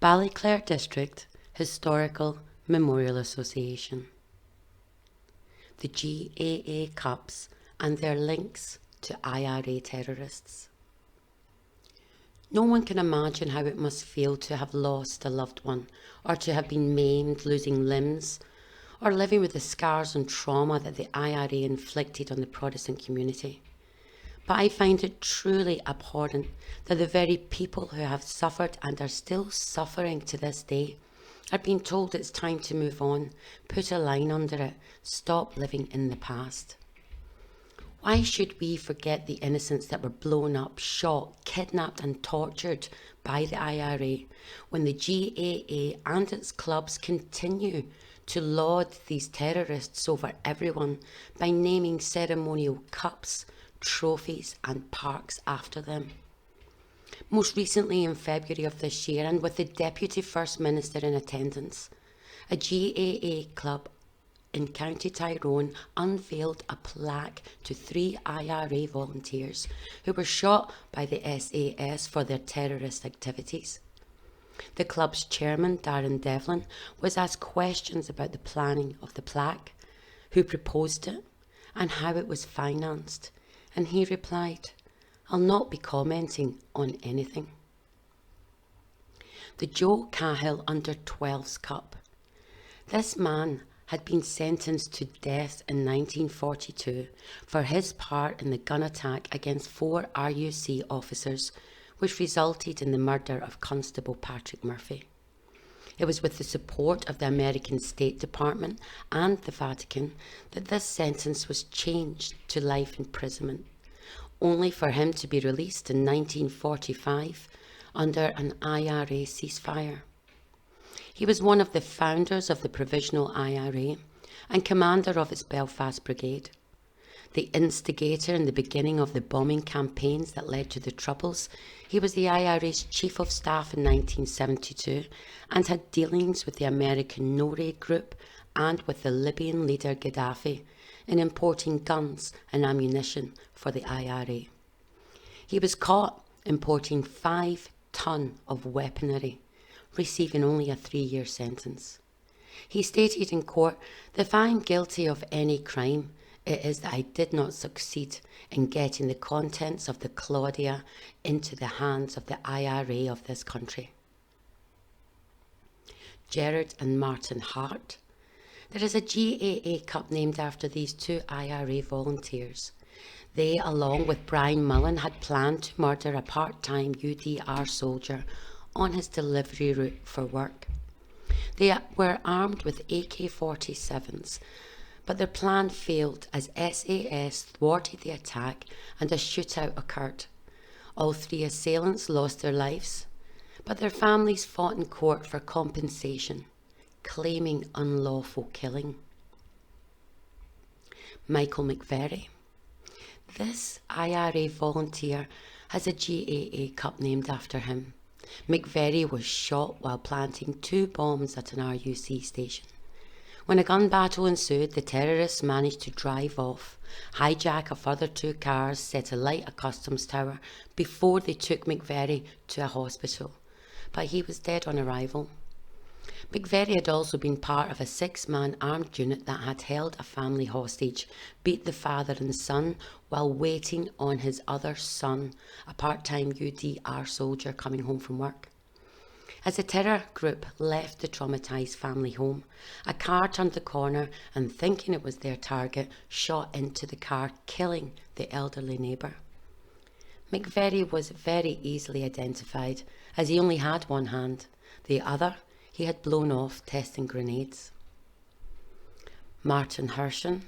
Ballyclare District Historical Memorial Association. The GAA Cups and their links to IRA terrorists. No one can imagine how it must feel to have lost a loved one, or to have been maimed, losing limbs, or living with the scars and trauma that the IRA inflicted on the Protestant community. But I find it truly abhorrent that the very people who have suffered and are still suffering to this day are being told it's time to move on, put a line under it, stop living in the past. Why should we forget the innocents that were blown up, shot, kidnapped and tortured by the IRA when the GAA and its clubs continue to laud these terrorists over everyone by naming ceremonial cups, trophies and parks after them? Most recently in February of this year, and with the Deputy First Minister in attendance, a GAA club in County Tyrone unveiled a plaque to 3 IRA volunteers who were shot by the SAS for their terrorist activities. The club's chairman, Darren Devlin, was asked questions about the planning of the plaque, who proposed it, and how it was financed, and he replied, "I'll not be commenting on anything." The Joe Cahill Under-12s Cup. This man had been sentenced to death in 1942 for his part in the gun attack against 4 RUC officers, which resulted in the murder of Constable Patrick Murphy. It was with the support of the American State Department and the Vatican that this sentence was changed to life imprisonment, only for him to be released in 1945 under an IRA ceasefire. He was one of the founders of the Provisional IRA and commander of its Belfast Brigade. The instigator in the beginning of the bombing campaigns that led to the Troubles, he was the IRA's Chief of Staff in 1972 and had dealings with the American No-Raid Group and with the Libyan leader Gaddafi in importing guns and ammunition for the IRA. He was caught importing 5 tons of weaponry, receiving only a 3-year sentence. He stated in court that if I am guilty of any crime, it is that I did not succeed in getting the contents of the Claudia into the hands of the IRA of this country. Gerard and Martin Hart. There is a GAA Cup named after these 2 IRA volunteers. They, along with Brian Mullen, had planned to murder a part-time UDR soldier on his delivery route for work. They were armed with AK-47s, but their plan failed as SAS thwarted the attack and a shootout occurred. All 3 assailants lost their lives, but their families fought in court for compensation, claiming unlawful killing. Michael McVery. This IRA volunteer has a GAA Cup named after him. McVery was shot while planting 2 bombs at an RUC station. When a gun battle ensued, the terrorists managed to drive off, hijack a further 2 cars, set alight a customs tower before they took McVery to a hospital, but he was dead on arrival. McVery had also been part of a 6-man armed unit that had held a family hostage, beat the father and son while waiting on his other son, a part-time UDR soldier coming home from work. As the terror group left the traumatised family home, a car turned the corner and, thinking it was their target, shot into the car, killing the elderly neighbour. McVery was very easily identified as he only had one hand. The other he had blown off testing grenades. Martin Hershen.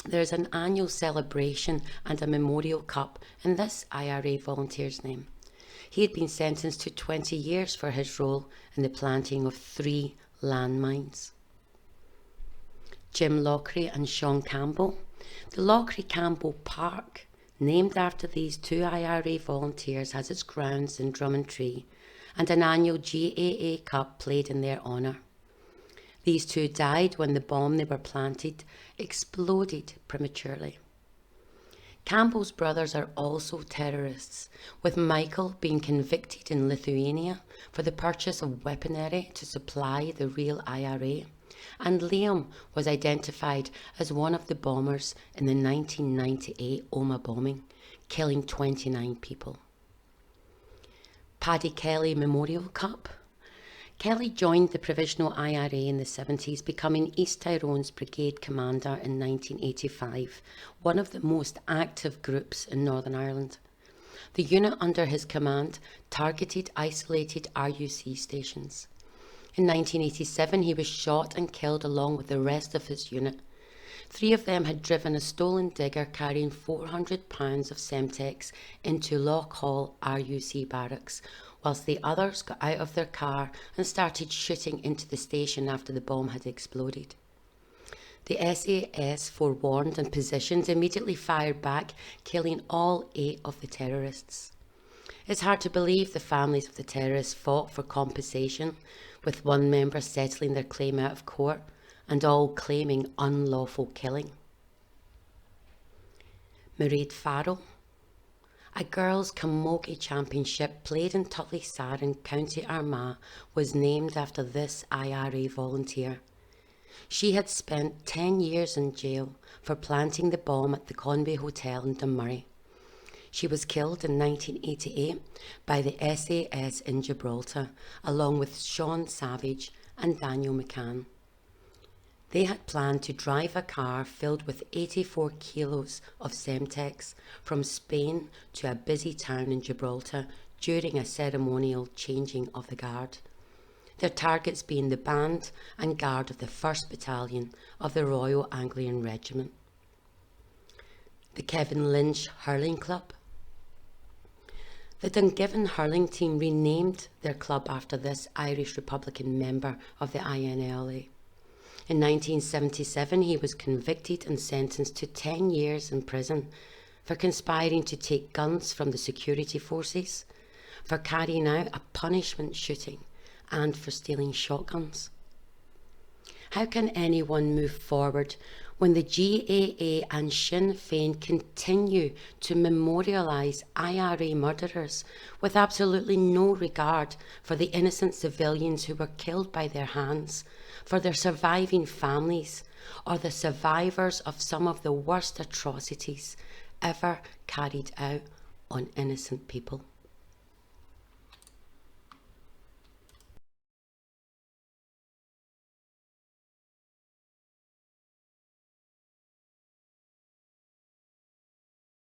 There is an annual celebration and a memorial cup in this IRA volunteer's name. He had been sentenced to 20 years for his role in the planting of 3 landmines. Jim Lockery and Sean Campbell. The Lockery-Campbell Park, named after these 2 IRA volunteers, has its grounds in Drummondtree and an annual GAA Cup played in their honour. These 2 died when the bomb they were planted exploded prematurely. Campbell's brothers are also terrorists, with Michael being convicted in Lithuania for the purchase of weaponry to supply the real IRA, and Liam was identified as one of the bombers in the 1998 Omagh bombing, killing 29 people. Paddy Kelly Memorial Cup. Kelly joined the Provisional IRA in the 70s, becoming East Tyrone's Brigade Commander in 1985, one of the most active groups in Northern Ireland. The unit under his command targeted isolated RUC stations. In 1987, he was shot and killed along with the rest of his unit. 3 of them had driven a stolen digger carrying 400 pounds of Semtex into Loch Hall RUC barracks, whilst the others got out of their car and started shooting into the station after the bomb had exploded. The SAS, forewarned and positioned, immediately fired back, killing all 8 of the terrorists. It's hard to believe the families of the terrorists fought for compensation, with one member settling their claim out of court and all claiming unlawful killing. Mairead Farrell. A girls' camogie championship played in Tullyvallen, County Armagh, was named after this IRA volunteer. She had spent 10 years in jail for planting the bomb at the Conway Hotel in Dunmurry. She was killed in 1988 by the SAS in Gibraltar, along with Sean Savage and Daniel McCann. They had planned to drive a car filled with 84 kilos of Semtex from Spain to a busy town in Gibraltar during a ceremonial changing of the guard, their targets being the band and guard of the 1st Battalion of the Royal Anglian Regiment. The Kevin Lynch Hurling Club. The Dungiven hurling team renamed their club after this Irish Republican member of the INLA. In 1977, he was convicted and sentenced to 10 years in prison for conspiring to take guns from the security forces, for carrying out a punishment shooting, and for stealing shotguns. How can anyone move forward when the GAA and Sinn Féin continue to memorialise IRA murderers with absolutely no regard for the innocent civilians who were killed by their hands, for their surviving families, or the survivors of some of the worst atrocities ever carried out on innocent people?